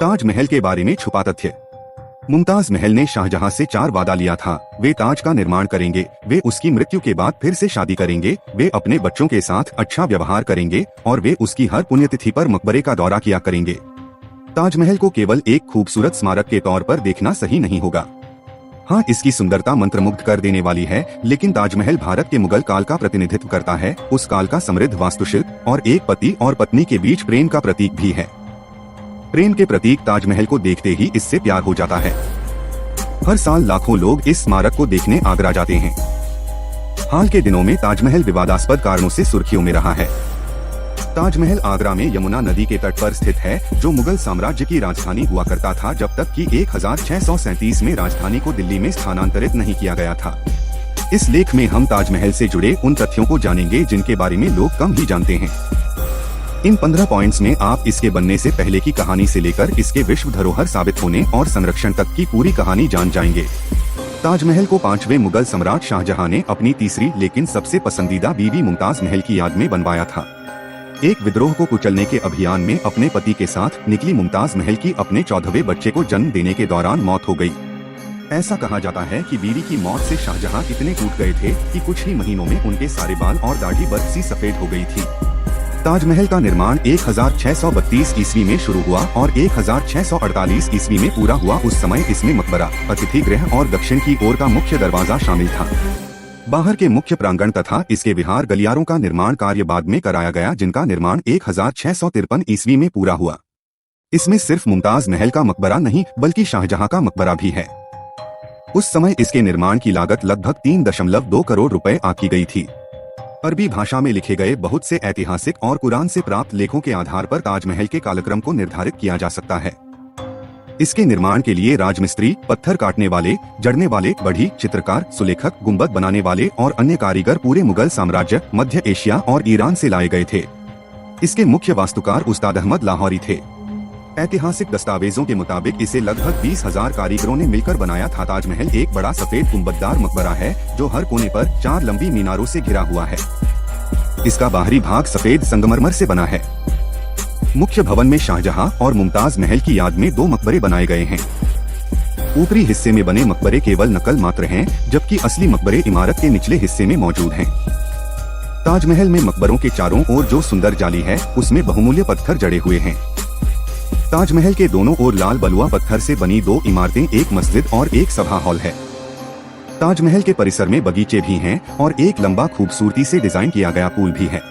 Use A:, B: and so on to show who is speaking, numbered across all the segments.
A: ताजमहल के बारे में छुपा तथ्य। मुमताज महल ने शाहजहां से 4 वादा लिया था। वे ताज का निर्माण करेंगे, वे उसकी मृत्यु के बाद फिर से शादी करेंगे, वे अपने बच्चों के साथ अच्छा व्यवहार करेंगे और वे उसकी हर पुण्यतिथि पर मकबरे का दौरा किया करेंगे। ताजमहल को केवल एक खूबसूरत स्मारक के तौर पर देखना सही नहीं होगा। हाँ, इसकी सुंदरता मंत्रमुग्ध कर देने वाली है, लेकिन ताजमहल भारत के मुगल काल का प्रतिनिधित्व करता है, उस काल का समृद्ध वास्तुशिल्प और एक पति और पत्नी के बीच प्रेम का प्रतीक भी है। प्रेम के प्रतीक ताजमहल को देखते ही इससे प्यार हो जाता है। हर साल लाखों लोग इस स्मारक को देखने आगरा जाते हैं। हाल के दिनों में ताजमहल विवादास्पद कारणों से सुर्खियों में रहा है। ताजमहल आगरा में यमुना नदी के तट पर स्थित है, जो मुगल साम्राज्य की राजधानी हुआ करता था जब तक कि 1637 में राजधानी को दिल्ली में स्थानांतरित नहीं किया गया था। इस लेख में हम ताजमहल से जुड़े उन तथ्यों को जानेंगे जिनके बारे में लोग कम ही जानते हैं। इन 15 पॉइंट्स में आप इसके बनने से पहले की कहानी से लेकर इसके विश्व धरोहर साबित होने और संरक्षण तक की पूरी कहानी जान जाएंगे। ताजमहल को 5वें मुगल सम्राट शाहजहां ने अपनी तीसरी लेकिन सबसे पसंदीदा बीवी मुमताज महल की याद में बनवाया था। एक विद्रोह को कुचलने के अभियान में अपने पति के साथ निकली मुमताज महल की अपने 14वें बच्चे को जन्म देने के दौरान मौत हो गई। ऐसा कहा जाता है कि बीवी की मौत से शाहजहां इतने टूट गए थे कि कुछ ही महीनों में उनके सारे बाल और दाढ़ी बर्फ सी सफेद हो गई थी। ताजमहल का निर्माण 1632 ईस्वी में शुरू हुआ और 1648 ईस्वी में पूरा हुआ। उस समय इसमें मकबरा, अतिथि गृह और दक्षिण की ओर का मुख्य दरवाजा शामिल था। बाहर के मुख्य प्रांगण तथा इसके विहार गलियारों का निर्माण कार्य बाद में कराया गया, जिनका निर्माण 1653 ईस्वी में पूरा हुआ। इसमें सिर्फ मुमताज महल का मकबरा नहीं बल्कि शाहजहां का मकबरा भी है। उस समय इसके निर्माण की लागत लगभग 3.2 करोड़ रुपए आकी गई थी। अरबी भाषा में लिखे गए बहुत से ऐतिहासिक और कुरान से प्राप्त लेखों के आधार पर ताजमहल के कालक्रम को निर्धारित किया जा सकता है। इसके निर्माण के लिए राजमिस्त्री, पत्थर काटने वाले, जड़ने वाले, बढ़ी, चित्रकार, सुलेखक, गुंबद बनाने वाले और अन्य कारीगर पूरे मुगल साम्राज्य, मध्य एशिया और ईरान से लाए गए थे। इसके मुख्य वास्तुकार उस्ताद अहमद लाहौरी थे। ऐतिहासिक दस्तावेजों के मुताबिक इसे लगभग 20,000 कारीगरों ने मिलकर बनाया था। ताजमहल एक बड़ा सफेद गुंबददार मकबरा है जो हर कोने पर 4 लंबी मीनारों से घिरा हुआ है। इसका बाहरी भाग सफेद संगमरमर से बना है। मुख्य भवन में शाहजहां और मुमताज महल की याद में 2 मकबरे बनाए गए हैं। ऊपरी हिस्से में बने मकबरे केवल नकल मात्र हैं, जबकि असली मकबरे इमारत के निचले हिस्से में मौजूद हैं। ताजमहल में मकबरों के चारों ओर जो सुंदर जाली है उसमें बहुमूल्य पत्थर जड़े हुए हैं। ताजमहल के दोनों ओर लाल बलुआ पत्थर से बनी 2 इमारतें, एक मस्जिद और एक सभा हॉल है। ताजमहल के परिसर में बगीचे भी हैं और एक लंबा खूबसूरती से डिजाइन किया गया पूल भी है।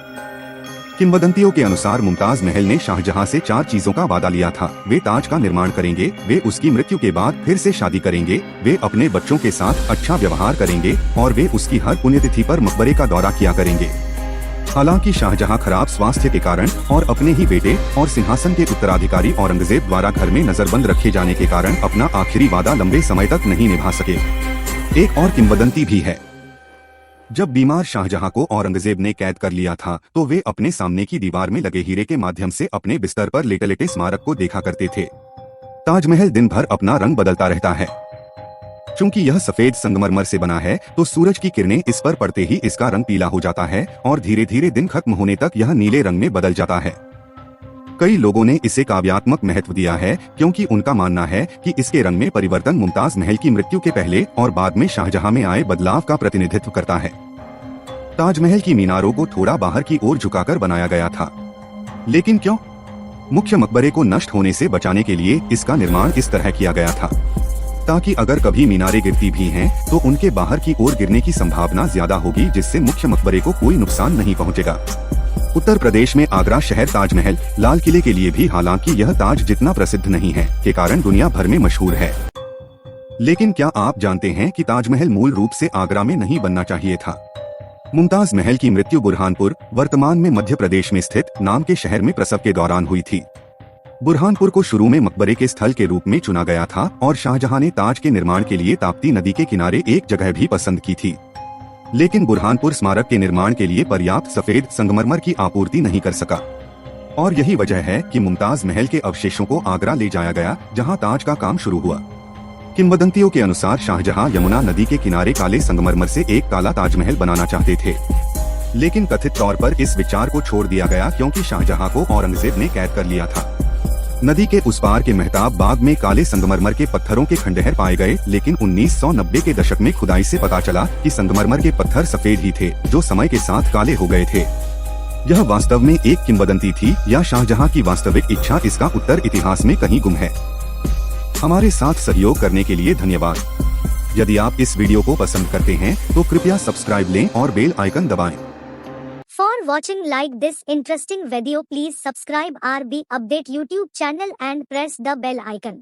A: किंवदंतियों के अनुसार मुमताज महल ने शाहजहां से 4 चीजों का वादा लिया था। वे ताज का निर्माण करेंगे, वे उसकी मृत्यु के बाद फिर से शादी करेंगे, वे अपने बच्चों के साथ अच्छा व्यवहार करेंगे और वे उसकी हर पुण्यतिथि पर मकबरे का दौरा किया करेंगे। हालांकि शाहजहां खराब स्वास्थ्य के कारण और अपने ही बेटे और सिंहासन के उत्तराधिकारी औरंगजेब द्वारा घर में नजरबंद रखे जाने के कारण अपना आखिरी वादा लंबे समय तक नहीं निभा सके। एक और किंवदंती भी है। जब बीमार शाहजहां को औरंगजेब ने कैद कर लिया था तो वे अपने सामने की दीवार में लगे हीरे के माध्यम से अपने बिस्तर पर लेटे लेटे स्मारक को देखा करते थे। ताजमहल दिन भर अपना रंग बदलता रहता है। चूंकि यह सफेद संगमरमर से बना है तो सूरज की किरणें इस पर पड़ते ही इसका रंग पीला हो जाता है और धीरे धीरे दिन खत्म होने तक यह नीले रंग में बदल जाता है। कई लोगों ने इसे काव्यात्मक महत्व दिया है क्योंकि उनका मानना है कि इसके रंग में परिवर्तन मुमताज महल की मृत्यु के पहले और बाद में शाहजहां में आए बदलाव का प्रतिनिधित्व करता है। ताजमहल की मीनारों को थोड़ा बाहर की ओर झुकाकर बनाया गया था, लेकिन क्यों? मुख्य मकबरे को नष्ट होने से बचाने के लिए इसका निर्माण इस तरह किया गया था, ताकि अगर कभी मीनारें गिरती भी हैं तो उनके बाहर की ओर गिरने की संभावना ज्यादा होगी, जिससे मुख्य मकबरे को कोई नुकसान नहीं पहुंचेगा। उत्तर प्रदेश में आगरा शहर ताजमहल, लाल किले के लिए भी, हालांकि यह ताज जितना प्रसिद्ध नहीं है, के कारण दुनिया भर में मशहूर है। लेकिन क्या आप जानते हैं कि ताजमहल मूल रूप से आगरा में नहीं बनना चाहिए था? मुमताज महल की मृत्यु बुरहानपुर, वर्तमान में मध्य प्रदेश में स्थित, नाम के शहर में प्रसव के दौरान हुई थी। बुरहानपुर को शुरू में मकबरे के स्थल के रूप में चुना गया था और शाहजहां ने ताज के निर्माण के लिए ताप्ती नदी के किनारे एक जगह भी पसंद की थी। लेकिन बुरहानपुर स्मारक के निर्माण के लिए पर्याप्त सफेद संगमरमर की आपूर्ति नहीं कर सका और यही वजह है कि मुमताज महल के अवशेषों को आगरा ले जाया गया, जहां ताज का काम शुरू हुआ। किंवदंतियों के अनुसार शाहजहां यमुना नदी के किनारे काले संगमरमर से एक काला ताजमहल बनाना चाहते थे, लेकिन कथित तौर पर इस विचार को छोड़ दिया गया क्योंकि शाहजहां को औरंगजेब ने कैद कर लिया था। नदी के उस पार के मेहताब बाग में काले संगमरमर के पत्थरों के खंडहर पाए गए, लेकिन 1990 के दशक में खुदाई से पता चला कि संगमरमर के पत्थर सफेद ही थे, जो समय के साथ काले हो गए थे। यह वास्तव में एक किंवदंती थी या शाहजहां की वास्तविक इच्छा, इसका उत्तर इतिहास में कहीं गुम है। हमारे साथ सहयोग करने के लिए धन्यवाद। यदि आप इस वीडियो को पसंद करते हैं तो कृपया सब्सक्राइब लें और बेल आइकन दबाएं।
B: For watching like this interesting video, please subscribe RB Update YouTube channel and press the bell icon.